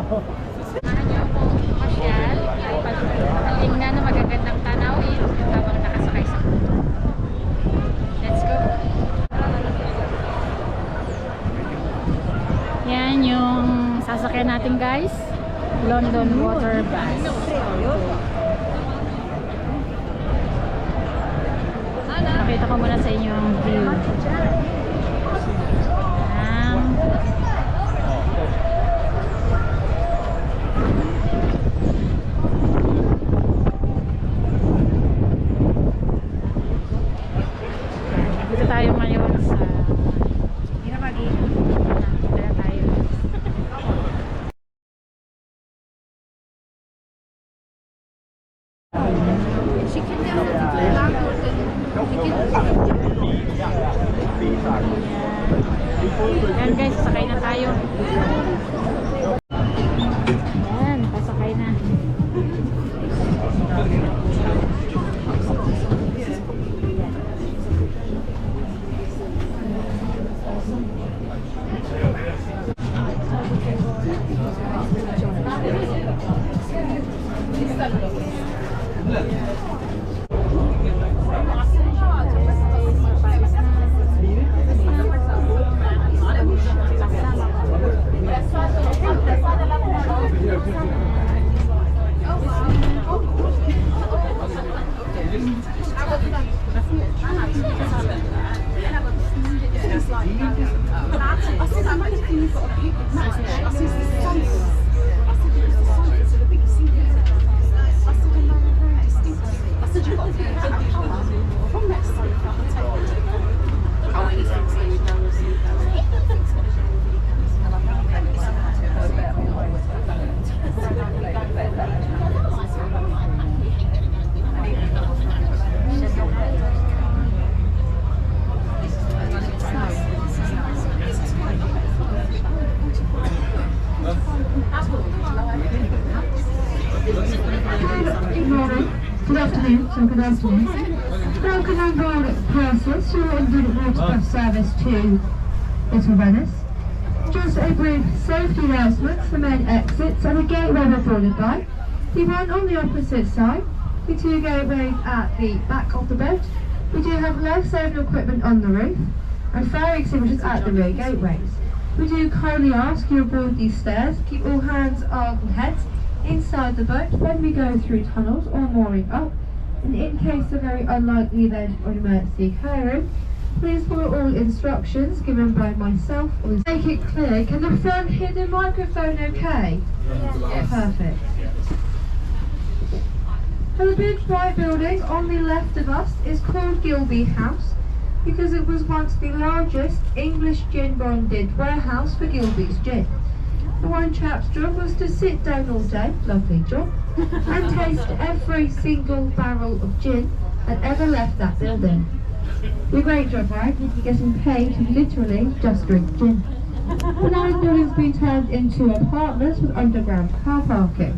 Samahan niyo akong masyal. Tingnan na magagandang tanawin habang nakasakay sa boat. Let's go! Yan yung sasakyan natin guys. London Water Bus. Pakita ko muna sa inyo ang view. Dito tayo ngayon sa Hinamagi. Dito tayo. Yan guys, sasakay na tayo. Yan, pasakay na. Good afternoon. Welcome on board Perseus, your London Water Bus service to Little Venice. Just a brief safety announcement, the main exits and the gateway we're boarded by. The one on the opposite side, the two gateways at the back of the boat. We do have life-saving equipment on the roof and fire extinguishers at the rear gateways. We do kindly ask you aboard these stairs, keep all hands, arms and heads inside the boat when we go through tunnels or mooring up. And in case of very unlikely event or emergency occurring, please follow all instructions given by myself. Make it clear. Can the front hear the microphone okay? Yes. Perfect. So the big white building on the left of us is called Gilby House because it was once the largest English gin bonded warehouse for Gilby's gin. The one chap's job was to sit down all day, lovely job, and taste every single barrel of gin that ever left that building. A great job, right? You're getting paid to literally just drink gin. But now the building's been turned into apartments with underground car parking.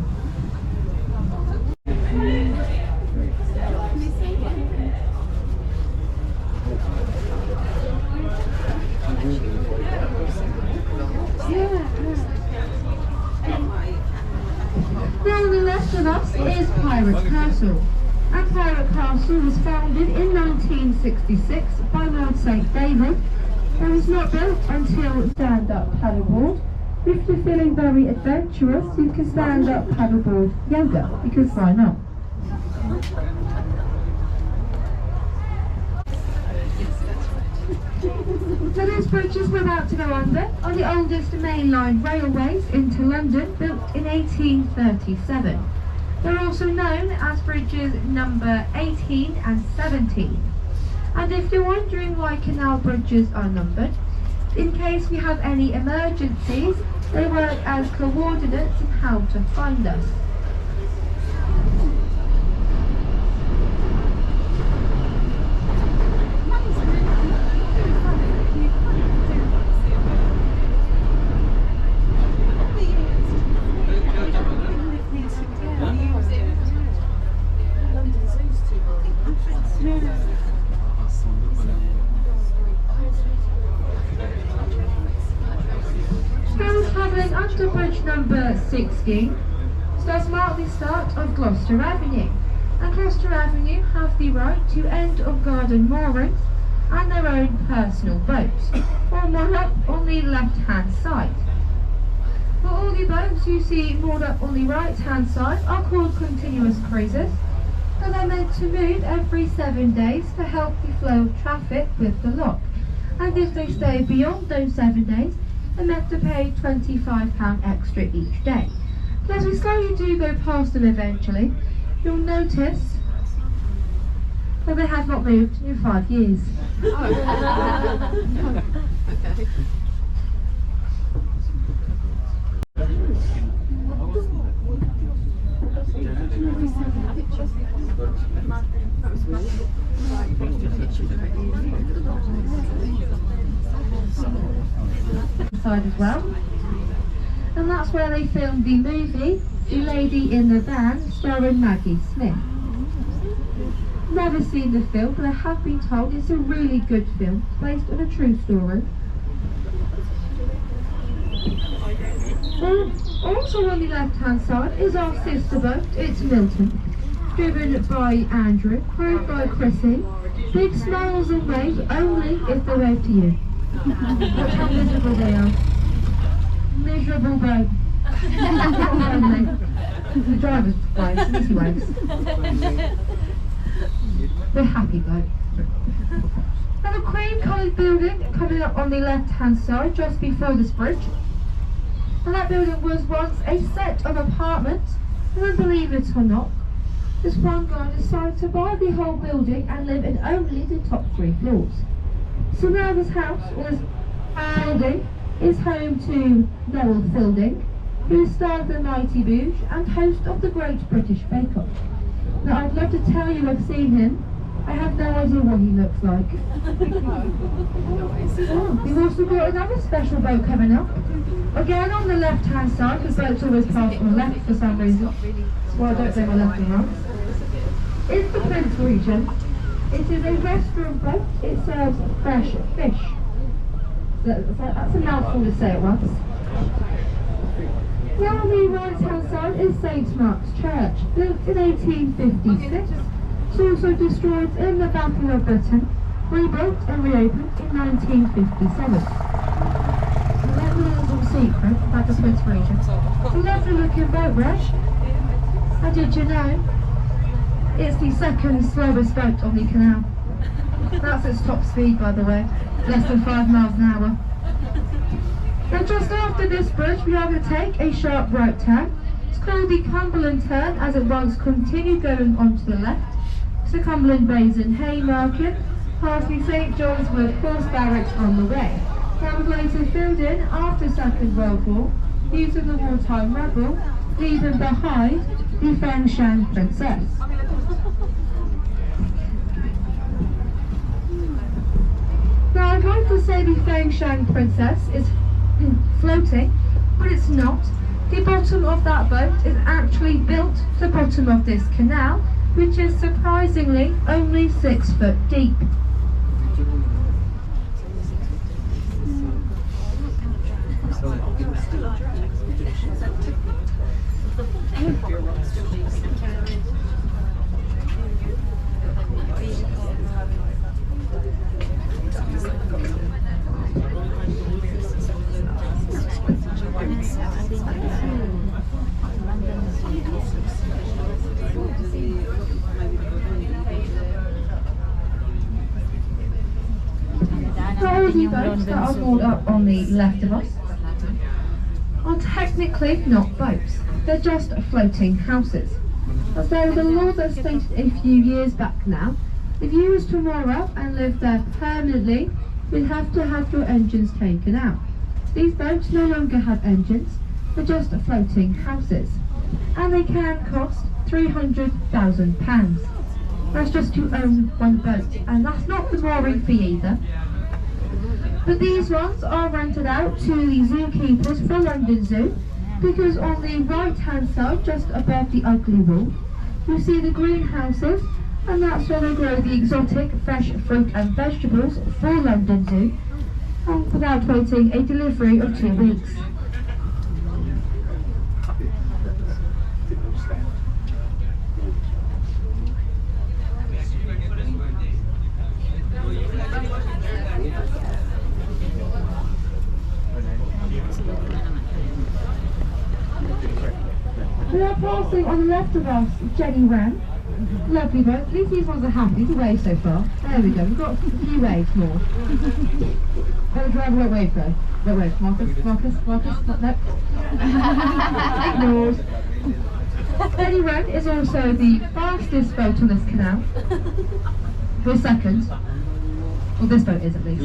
Now on the left of us is Pirate Castle. And Pirate Castle was founded in 1966 by Lord St. David. It was not built until stand-up paddleboard. If you're feeling very adventurous, you can stand up paddleboard yoga, because why not? So these bridges we're about to go under are the oldest mainline railways into London, built in 1837. They're also known as bridges number 18 and 17. And if you're wondering why canal bridges are numbered, in case we have any emergencies, they work as coordinates in how to find us. Travelling under bridge number number 16, does mark the start of Gloucester Avenue. And Gloucester Avenue have the right to end of garden moorings and their own personal boats, all moored up on the left-hand side. But all the boats you see moored up on the right-hand side are called continuous cruises, and they're meant to move every 7 days to help the flow of traffic with the lock. And if they stay beyond those 7 days, they're meant to pay £25 extra each day. But as we slowly do go past them eventually, you'll notice that they have not moved in 5 years. Side as well, and that's where they filmed the movie The Lady in the Van starring Maggie Smith. Never seen the film, but I have been told it's a really good film based on a true story. Also on the left hand side is our sister boat, it's Milton, driven by Andrew, crewed by Chrissy. Big smiles and waves only if they wave to you. Watch how miserable they are. Miserable boat. The driver's waves, easy waves. The happy boat. Now the cream-coloured building coming up on the left-hand side just before this bridge. And that building was once a set of apartments, and then believe it or not, this one guy decided to buy the whole building and live in only the top 3 floors. So now this house, or this building, is home to Noel Fielding, who is star of the Mighty Boosh and host of the Great British Bake Off. Now I'd love to tell you I've seen him. I have no idea what he looks like. We've also got another special boat coming up. Again on the left hand side, because boats always pass on the left for some reason. That's why I don't say my left and right. It's the Prince Regent. It is a restaurant boat. It serves fresh fish. That's a mouthful to say at once. Now on the right hand side is St Mark's Church, built in 1856. It's also destroyed in the Battle of Britain, rebuilt and reopened in 1957. And let me a little secret about the Prince Regent. It's a lovely looking boat, Resh. And did you know? It's the second slowest boat on the canal. That's its top speed, by the way, less than 5 miles an hour. Now just after this bridge we are going to take a sharp right turn. It's called the Cumberland turn as it runs continue going on to the left. So Cumberland Basin, Haymarket, past the St John's Wood Horse Barracks on the way. That was later filled in after Second World War, using the wartime rebel, leaving behind the Feng Shan Princess. Now I'd like to say the Feng Shan Princess is floating, but it's not. The bottom of that boat is actually built to the bottom of this canal, which is surprisingly only 6 foot deep. All the boats that are moored up on the left of us are technically not boats, they're just floating houses. As there was a law that stated a few years back now, if you was to moor up and live there permanently, you'd have to have your engines taken out. These boats no longer have engines, they're just floating houses. And they can cost £300,000. That's just to own one boat, and that's not the mooring fee either. But these ones are rented out to the zookeepers for London Zoo, because on the right hand side, just above the ugly wall, you see the greenhouses, and that's where they grow the exotic fresh fruit and vegetables for London Zoo, and without waiting a delivery of 2 weeks. Passing on the left of us, Jenny Wren. Lovely boat. At least these ones are happy to wave so far. There we go. We've got a few waves more. The driver won't wave though. Won't wave. Marcus. No. Ignored. Jenny Wren is also the fastest boat on this canal. We're second. Well, this boat is at least.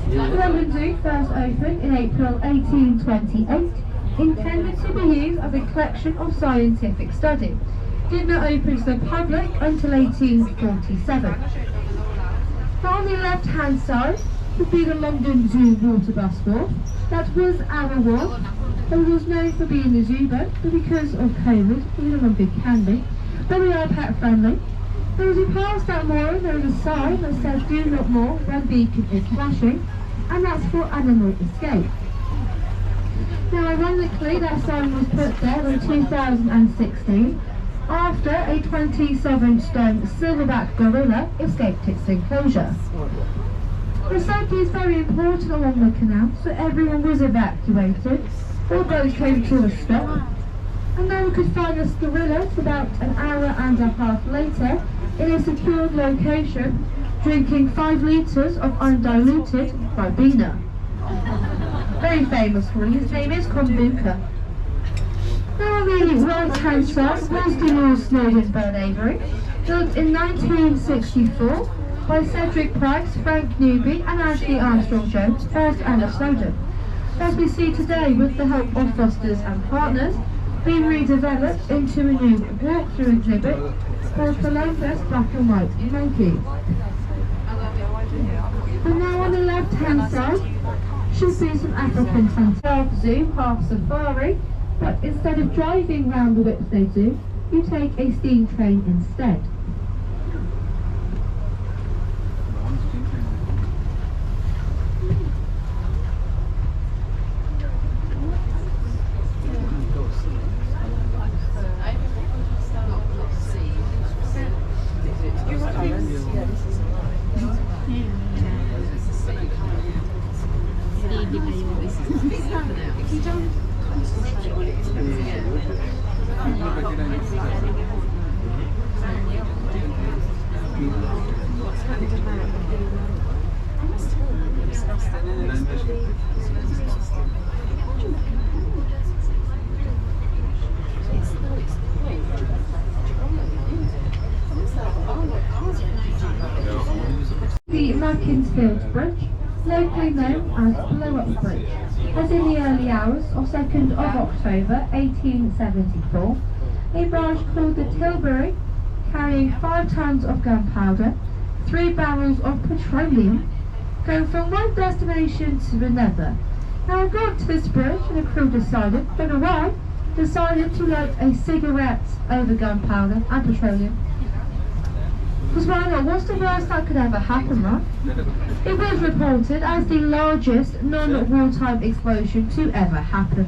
The London Zoo first opened in April 1828, intended to be used as a collection of scientific study. Did not open to the public until 1847. Now on the left hand side would be the London Zoo water bus wharf. That was our wharf. It was known for being a zoo boat, but because of COVID, we no longer can be. But we are pet friendly. As we passed that mooring, there was a sign that says "Do not moor when beacon is flashing," and that's for animal escape. Now ironically, that sign was put there in 2016 after a 27-stone silverback gorilla escaped its enclosure. The safety is very important along the canal, so everyone was evacuated. All boats came to a stop, and then we could find this gorilla about an hour and a half later in a secured location, drinking 5 litres of undiluted Ribena. Very famous gorilla. His name is Kombucha. Now on the right hand side was the Royal Snowdon's Boat Avery, built in 1964 by Cedric Price, Frank Newby and Ashley Armstrong-Jones, first and of Snowdon. As we see today, with the help of Fosters and Partners, being redeveloped into a new walkthrough exhibit called Columbus Black and White Monkeys. And now on the left hand side should be some African hunting. Half zoo, half safari, but instead of driving round the Whipsnade Zoo, you take a steam train instead. The Macclesfield Bridge, locally known as Blow Up Bridge, as in the early hours of 2nd of October 1874, a barge called the Tilbury, carrying 5 tons of gunpowder, 3 barrels of petroleum, going from one destination to another. Now I got to this bridge and the crew decided, don't know why, decided to light a cigarette over gunpowder and petroleum. Because why not? What's the worst that could ever happen, right? It was reported as the largest non-wartime explosion to ever happen.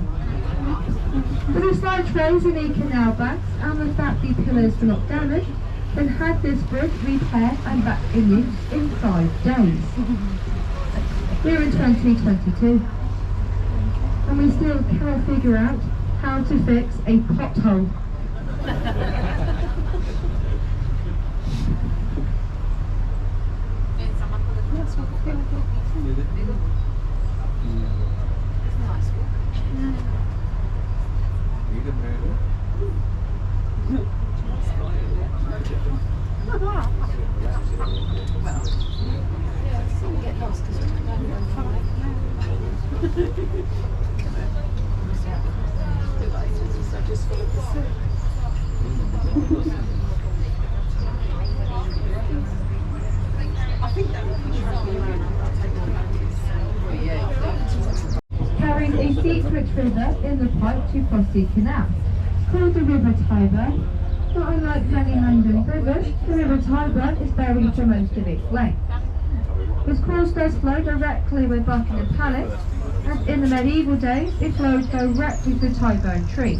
With a slight raise in the canal banks and the fact the pillars were not damaged, then had this bridge repaired and back in use in 5 days. We're in 2022 and we still cannot figure out how to fix a pothole. Carrying a secret river in the pipe to cross the canal, called the River Tiber. Not unlike many London rivers, the River Tiber is buried for most of its length. Its course does flow directly with Buckingham Palace, and in the medieval days it flowed directly to Tyburn Tree,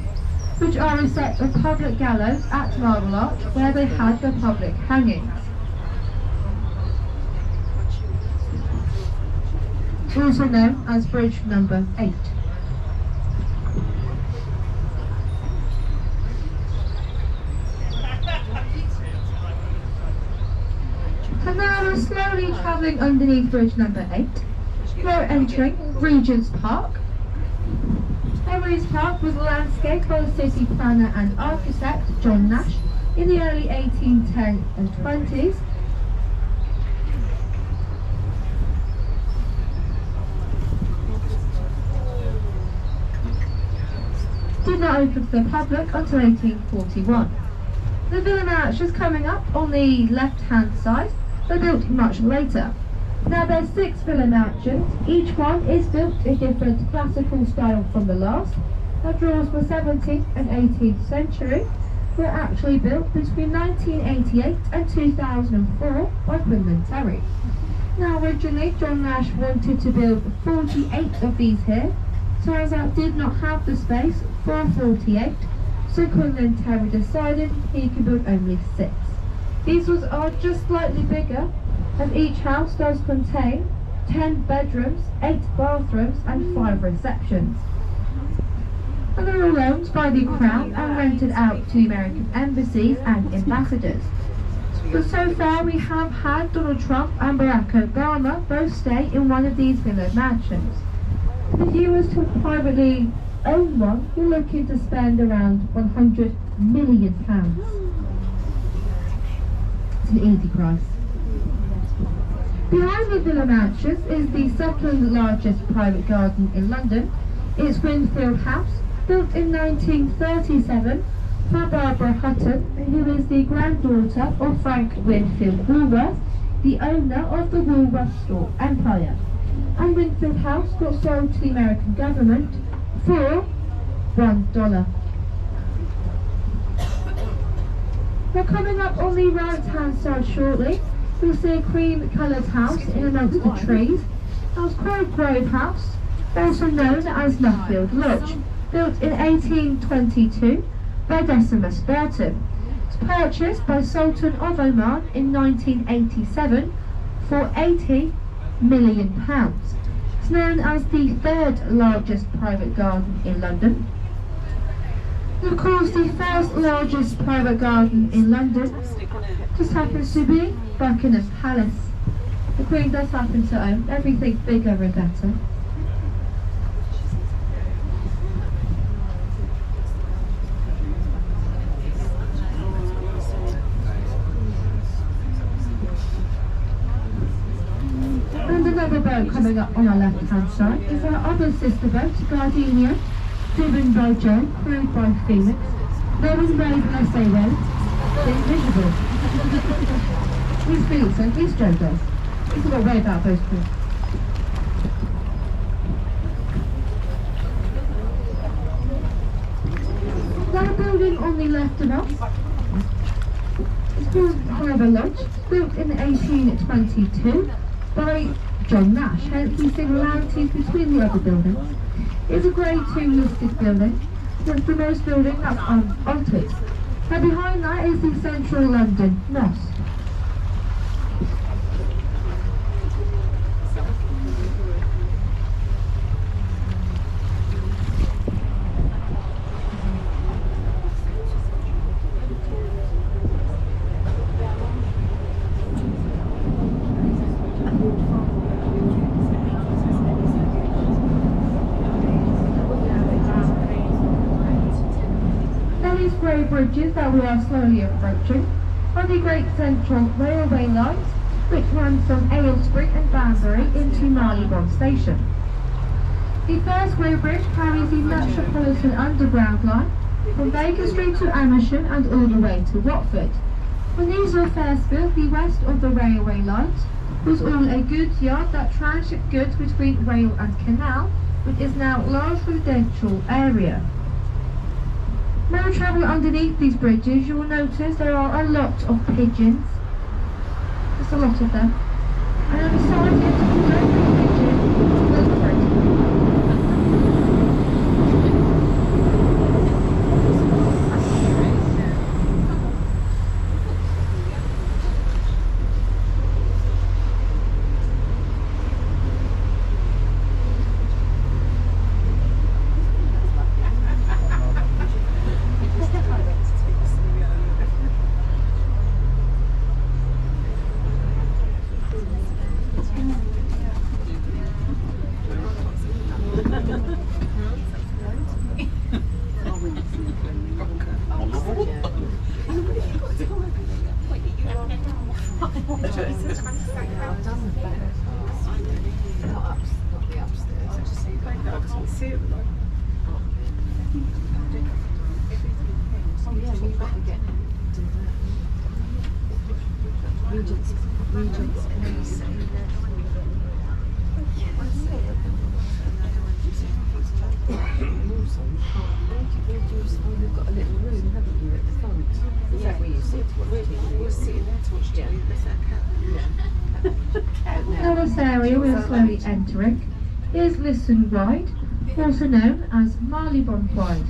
which are a set of public gallows at Marble Arch where they had their public hangings. Also known as Bridge Number 8. And now we're slowly travelling underneath Bridge Number 8. We're entering Regent's Park. Regent's Park was landscaped by the city planner and architect John Nash in the early 1810s and 20s. Did not open to the public until 1841. The Villa Mansions coming up on the left-hand side were built much later. Now there's 6 villa mansions, each one is built in different classical style from the last. The drawers for 17th and 18th century were actually built between 1988 and 2004 by Quinlan Terry. Now originally John Nash wanted to build 48 of these here. Turns out did not have the space for 48, so Quinlan Terry decided he could build only 6. These are just slightly bigger, as each house does contain 10 bedrooms, 8 bathrooms and 5 receptions. And they're all owned by the Crown and rented out to American embassies and ambassadors. But so far we have had Donald Trump and Barack Obama both stay in one of these villa mansions. If you was to privately own one, you're looking to spend around £100 million. It's an easy price. Behind the villa mansions is the second largest private garden in London. It's Winfield House, built in 1937 for Barbara Hutton, who is the granddaughter of Frank Winfield Woolworth, the owner of the Woolworth store empire. And Winfield House got sold to the American government for $1. Now coming up on the right hand side shortly, you'll see a cream coloured house in amongst the trees. That was Crove Grove House, also known as Nuffield Lodge, built in 1822 by Decimus Burton. It was purchased by Sultan of Oman in 1987 for £80 million. It's known as the 3rd largest private garden in London. And of course, the 1st largest private garden in London just happens to be Buckingham Palace. The Queen does happen to own everything bigger and better. And another boat coming up on our left hand side is our other sister boat, Gardenia, driven by Joe, crewed by Phoenix. No one's brave unless they win. They're invisible. He's Phoenix and he's Joe does. He's got to worry about those two. Now building on the left of us is called Harbour Lodge, built in 1822 by John Nash, hence the similarities between the other buildings. It's a Grade 2 listed building. It's the most building that's unaltered. Now behind that is the Central London Mosque. Grey bridges that we are slowly approaching are the Great Central Railway lines, which run from Aylesbury and Banbury into Marylebone Station. The first grey bridge carries the Metropolitan Underground line from Baker Street to Amersham and all the way to Watford. When these were first built, the west of the railway lines was all a goods yard that transshipped goods between rail and canal, which is now a large residential area. When you travel underneath these bridges, you will notice there are a lot of pigeons. Just a lot of them. And on the side, it's a pigeon. the upstairs. I just see oh yeah, we've got to get to that. Regent's place. You've got a little room, haven't you, at the front? Is that where you sit? We're sitting there to watch Now this area we are slowly entering is Lisson Wide, also known as Marylebone Wide.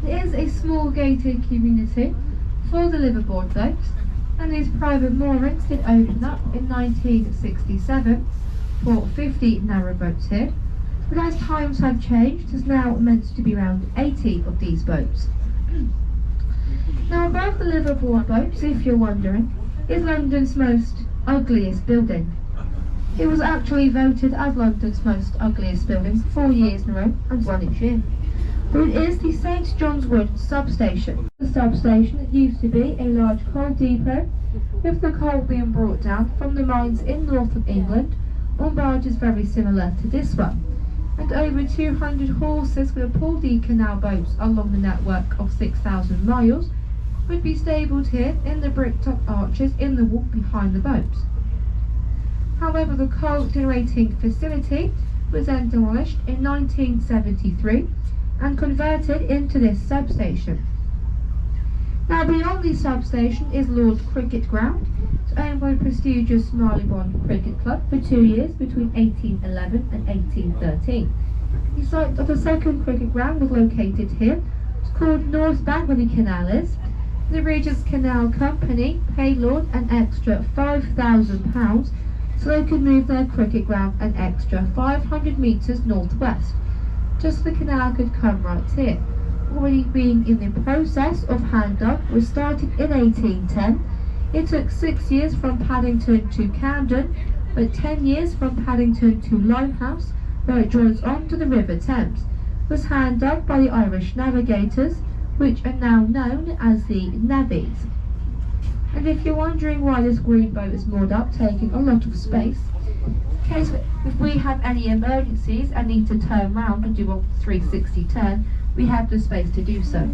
It is a small gated community for the liveaboard boats, and these private moorings did open up in 1967 for 50 narrowboats here, but as times have changed, there's now meant to be around 80 of these boats. Now above the liveaboard boats, if you're wondering, is London's most ugliest building. It was actually voted as London's most ugliest building 4 years in a row and won each year. But it is the St John's Wood substation. The substation used to be a large coal depot, with the coal being brought down from the mines in north of England on barges very similar to this one. And over 200 horses with pull the canal boats along the network of 6,000 miles would be stabled here in the bricked-up arches in the wall behind the boats. However, the coal generating facility was then demolished in 1973 and converted into this substation. Now beyond the substation is Lord's Cricket Ground. It's owned by the prestigious Marylebone Cricket Club for 2 years between 1811 and 1813. The site of the second cricket ground was located here. It's called North Bank, where the canal is. The Regent's Canal Company paid Lord an extra £5,000 so they could move their cricket ground an extra 500 metres northwest, just so the canal could come right here. Already being in the process of hand-up was started in 1810. It took 6 years from Paddington to Camden, but 10 years from Paddington to Limehouse, where it joins on to the River Thames. It was hand-up by the Irish navigators, which are now known as the navvies. And if you're wondering why this green boat is moored up, taking a lot of space, in case if we have any emergencies and need to turn round and do a 360 turn, we have the space to do so.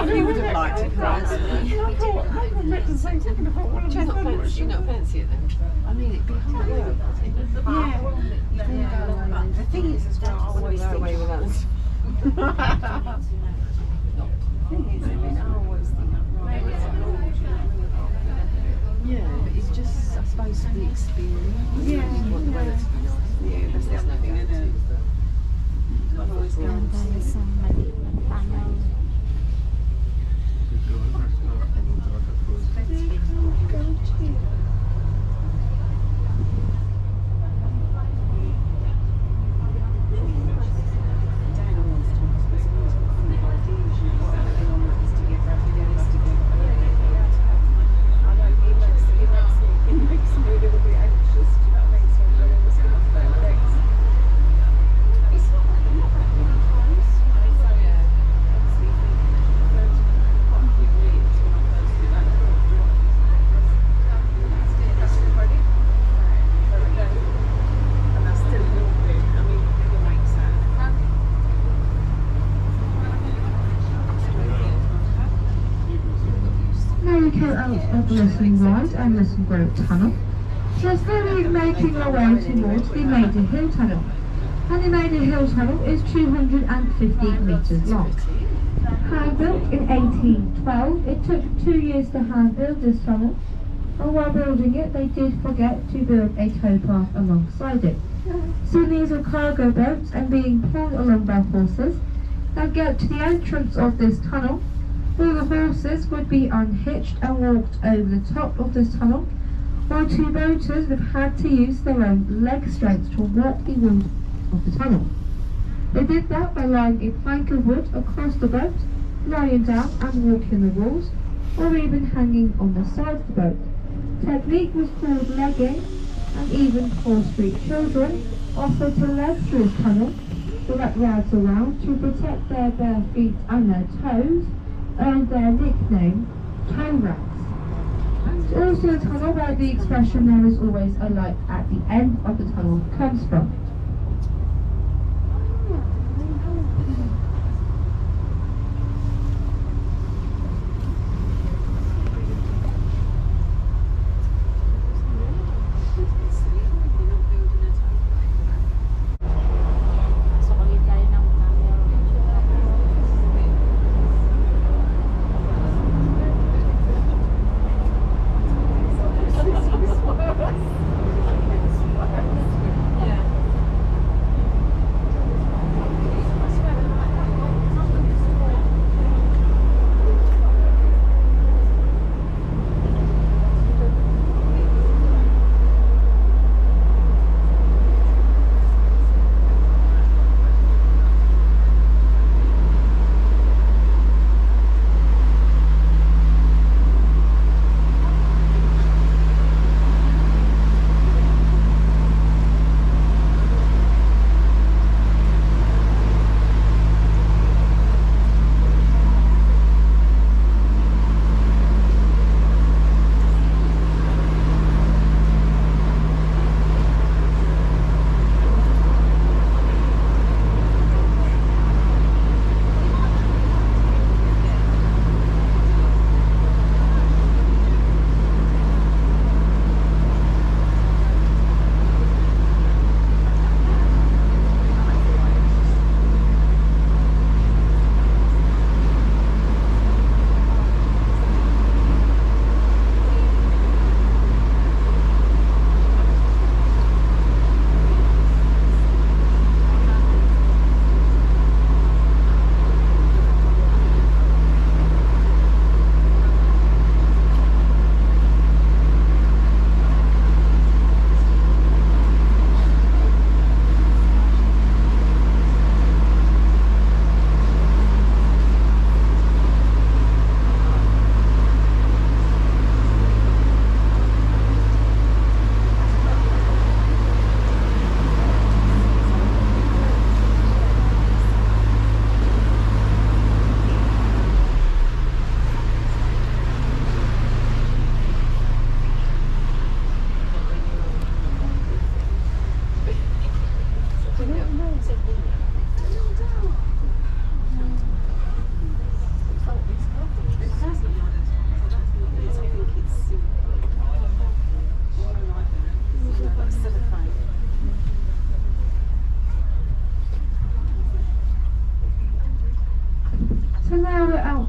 You would have liked it, personally. I thought, I remember the same thing about one of Do you not fancy it then? I mean, it'd be hard work. Yeah. The thing is, as well, I always Go away with us. Yeah, but it's just, I suppose, the experience. Yeah. You want the weather to be nice. Yeah, that's the other thing, isn't it? I've always gone. 2 out of Lisson Wide and Lisson Grove Tunnel. Plus we're making our way towards the Maida Hill Tunnel. And the Maida Hill Tunnel is 250 metres long. Hand built in 1812, it took 2 years to hand build this tunnel, and while building it they did forget to build a towpath alongside it. So these are cargo boats and being pulled along by horses. Now get to the entrance of this tunnel, all the horses would be unhitched and walked over the top of this tunnel, while 2 boaters would have had to use their own leg strength to walk the walls of the tunnel. They did that by laying a plank of wood across the boat, lying down and walking the walls, or even hanging on the side of the boat. Technique was called legging, and even poor street children offered to leg through this tunnel to wrap rags around to protect their bare feet and their toes, earned their nickname toe rags. It's also a tunnel where the expression "there is always a light at the end of the tunnel" comes from. Sumakit tayo ng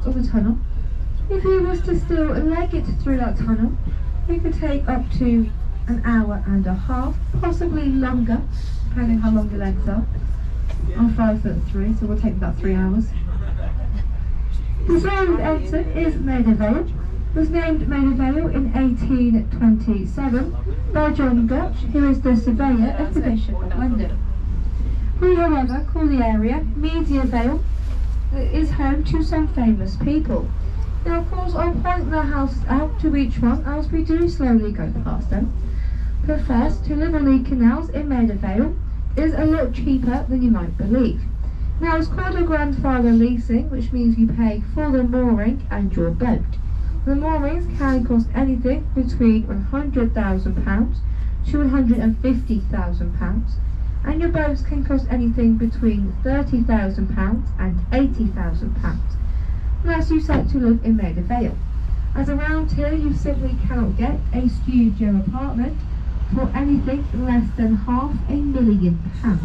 of the tunnel. If you was to still leg it through that tunnel, it could take up to an hour and a half, possibly longer, depending how long your legs are. I'm 5'3", so we'll take about 3 hours. The road entered is Maida Vale. It was named Maida Vale in 1827 by John Gotch, who is the surveyor of the Bishop of London. We, however, call the area Media Vale. It is home to some famous people. Now, of course, I'll point their houses out to each one as we do slowly go past them. But first, to live on the canals in Maida Vale is a lot cheaper than you might believe. Now, it's called a grandfather leasing, which means you pay for the mooring and your boat. The moorings can cost anything between £100,000 to £150,000, and your boats can cost anything between £30,000 and £80,000. Unless you set to live in Maida Vale. as around here you simply cannot get a studio apartment for anything less than £500,000.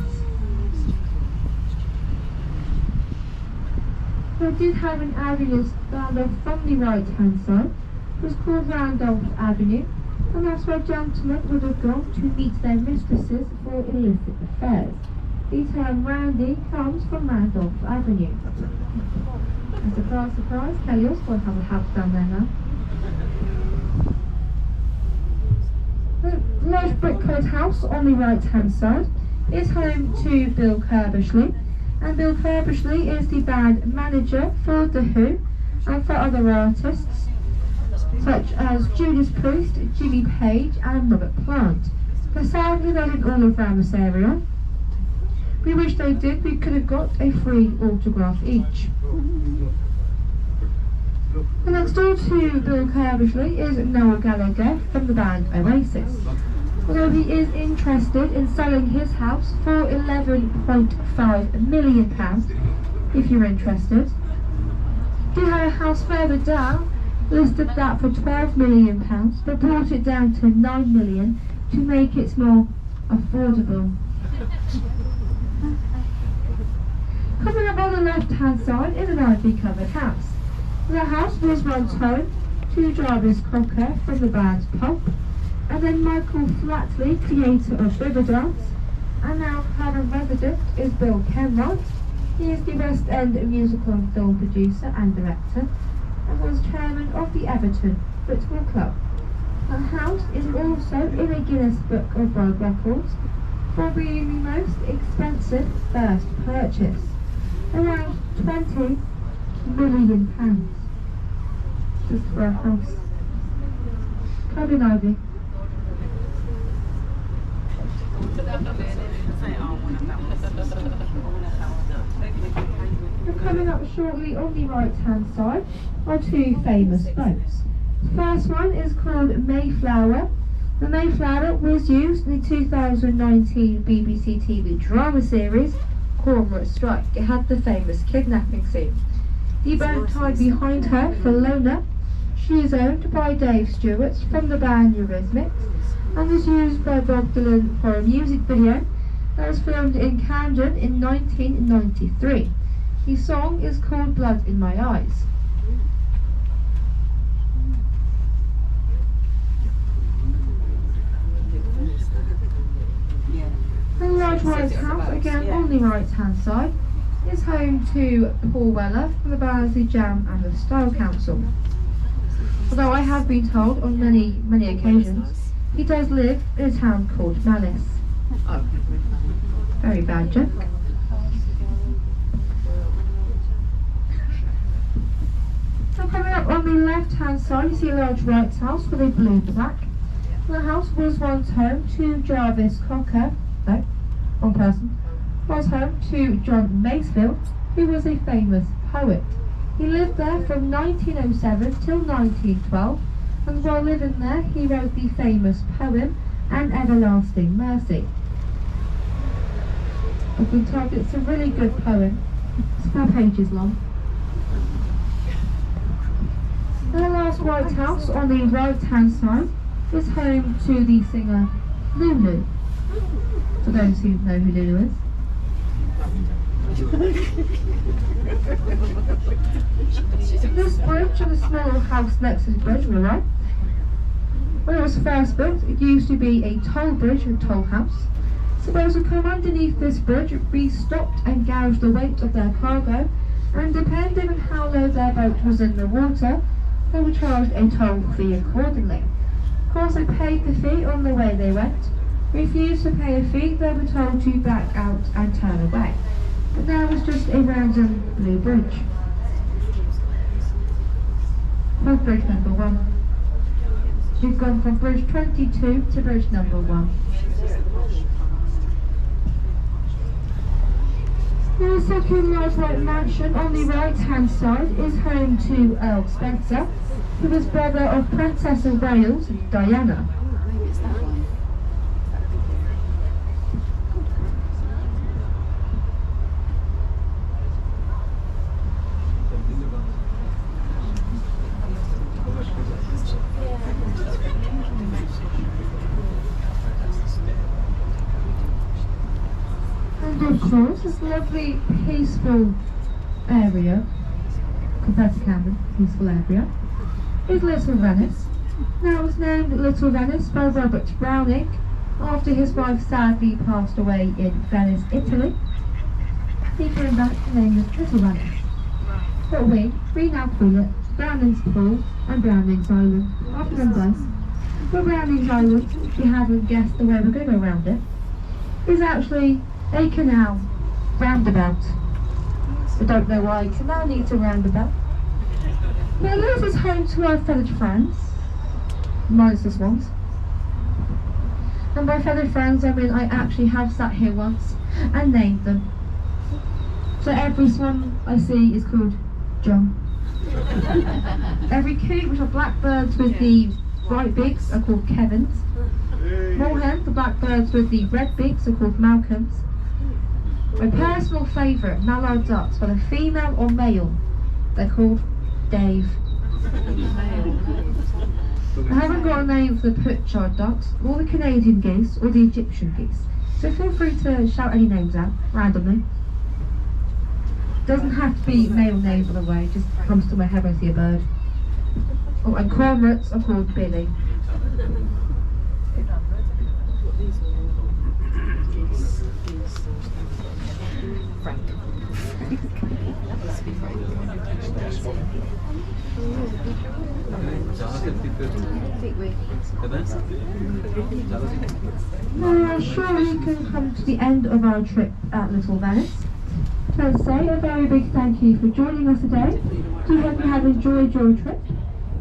I did have an avenue stand off from the right hand side. It was called Randolph Avenue, and that's where gentlemen would have gone to meet their mistresses for illicit affairs. The term Randy comes from Randolph Avenue. And surprise, surprise, Kelly also won't have a house down there now. The large brick-coloured house on the right-hand side is home to Bill Curbishley, and Bill Curbishley is the band manager for The Who and for other artists such as Judas Priest, Jimmy Page and Robert Plant. But sadly they didn't all live around this area. We wish they did, we could have got a free autograph each. The next door to Bill Curbishley is Noel Gallagher from the band Oasis. Although he is interested in selling his house for £11.5 million, if you're interested. He had a house further down, listed that for £12 million, but brought it down to £9 million to make it more affordable. Coming up on the left-hand side is an ivy-covered house. The house was once home to Jarvis Cocker from the band Pulp, and then Michael Flatley, creator of Riverdance, and now current resident is Bill Kenwright. He is the West End musical and film producer and director, and was chairman of the Everton Football Club. The house is also in a Guinness Book of World Records for being the most expensive first purchase, around £20 million just for a house. Covered in ivy. And coming up shortly on the right hand side are two famous boats. The first one is called Mayflower. The Mayflower was used in the 2019 BBC TV drama series Cormorant Strike. It had the famous kidnapping scene. The boat tied behind her for Lona. She is owned by Dave Stewart from the band Eurythmics and was used by Bob Dylan for a music video that was filmed in Camden in 1993. The song is called Blood in My Eyes. The large white house, again on the right hand side, is home to Paul Weller from the bands The Jam and the Style Council. Although I have been told on many occasions he does live in a town called Malice. Very bad joke. So coming up on the left hand side you see a large white house with a blue plaque. The house was once home to Jarvis Cocker, no, one person, was home to John Masefield, who was a famous poet. He lived there from 1907 till 1912, and while living there he wrote the famous poem An Everlasting Mercy. I've been told it's a really good poem. It's 4 pages long. And the last white house on the right hand side is home to the singer Lulu. For those who know who Lulu is. This bridge and the small house next to the bridge on the right. When it was first built, it used to be a toll bridge and toll house. So those who come underneath this bridge would be stopped and gouged the weight of their cargo, and depending on how low their boat was in the water, they were charged a toll fee accordingly. Of course, they paid the fee on the way they went. Refused to pay a fee, they were told to back out and turn away. But now it's just a random blue bridge. That's bridge number 1. We've gone from bridge 22 to bridge number 1. The second large white mansion on the right hand side is home to Earl Spencer, who was brother of Princess of Wales, Diana. lovely, peaceful area, compared to Camden, peaceful area, is Little Venice. Now it was named Little Venice by Robert Browning after his wife sadly passed away in Venice, Italy. He came back to name it Little Venice. But we now call it Browning's Pool and Browning's Island, after them both. But Browning's Island, if you haven't guessed the way we're going to go around it, is actually a canal roundabout. I don't know why a canal needs a roundabout. Now this is home to our feathered friends, minus the swans. And by feathered friends I mean I actually have sat here once and named them. So every swan I see is called John. Every coot, which are blackbirds with the white beaks, are called Kevins. Moorhen, the blackbirds with the red beaks, are called Malcolms. My personal favourite, mallard ducks, whether female or male, they're called Dave. I haven't got a name for the Pritchard ducks, or the Canadian geese, or the Egyptian geese. So feel free to shout any names out, randomly. Doesn't have to be male names, by the way, just comes to my head when I see a bird. Oh, and cormorants are called Billy. Frank. Now, I'm sure we can come to the end of our trip at Little Venice. So say a very big thank you for joining us today. We hope you have enjoyed your trip.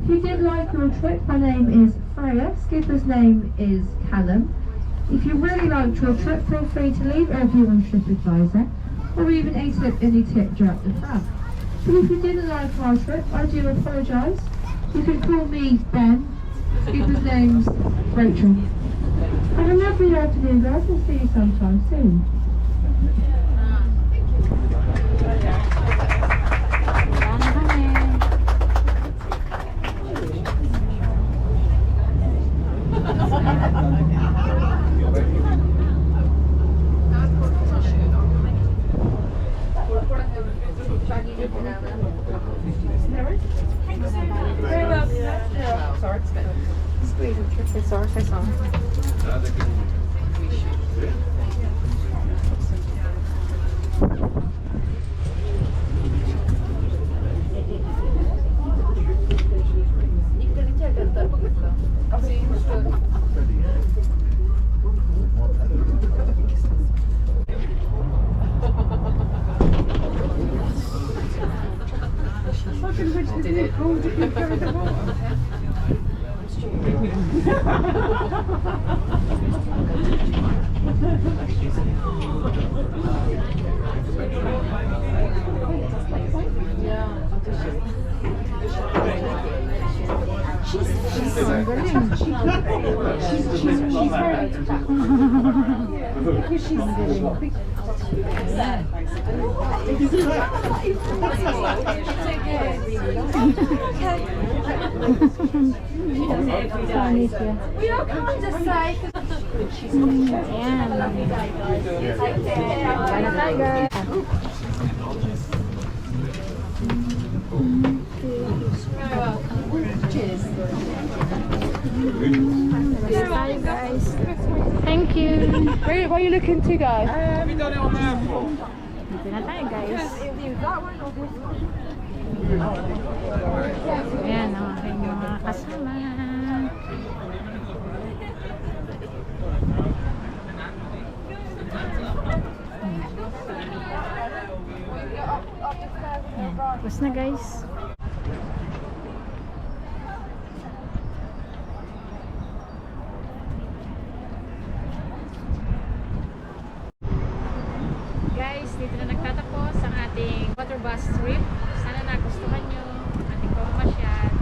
If you did like your trip, my name is Freya, Skipper's name is Callum. If you really liked your trip, feel free to leave a review on TripAdvisor, or even a tip any tip during the fab. But if you didn't like our trip, I do apologise. You can call me Ben. Skipper's name's Rachel. Have a lovely afternoon, guys. We'll see you sometime soon. We all come to say. Bye guys. Thank you. Where are you looking to go? Dito na tayo guys. Ayan ang aking mga kasama. Ayan, tapos na guys. Guys, dito na nagtatapos ang ating water bus trip. Sana nagustuhan nyo ang ating pamamasyal.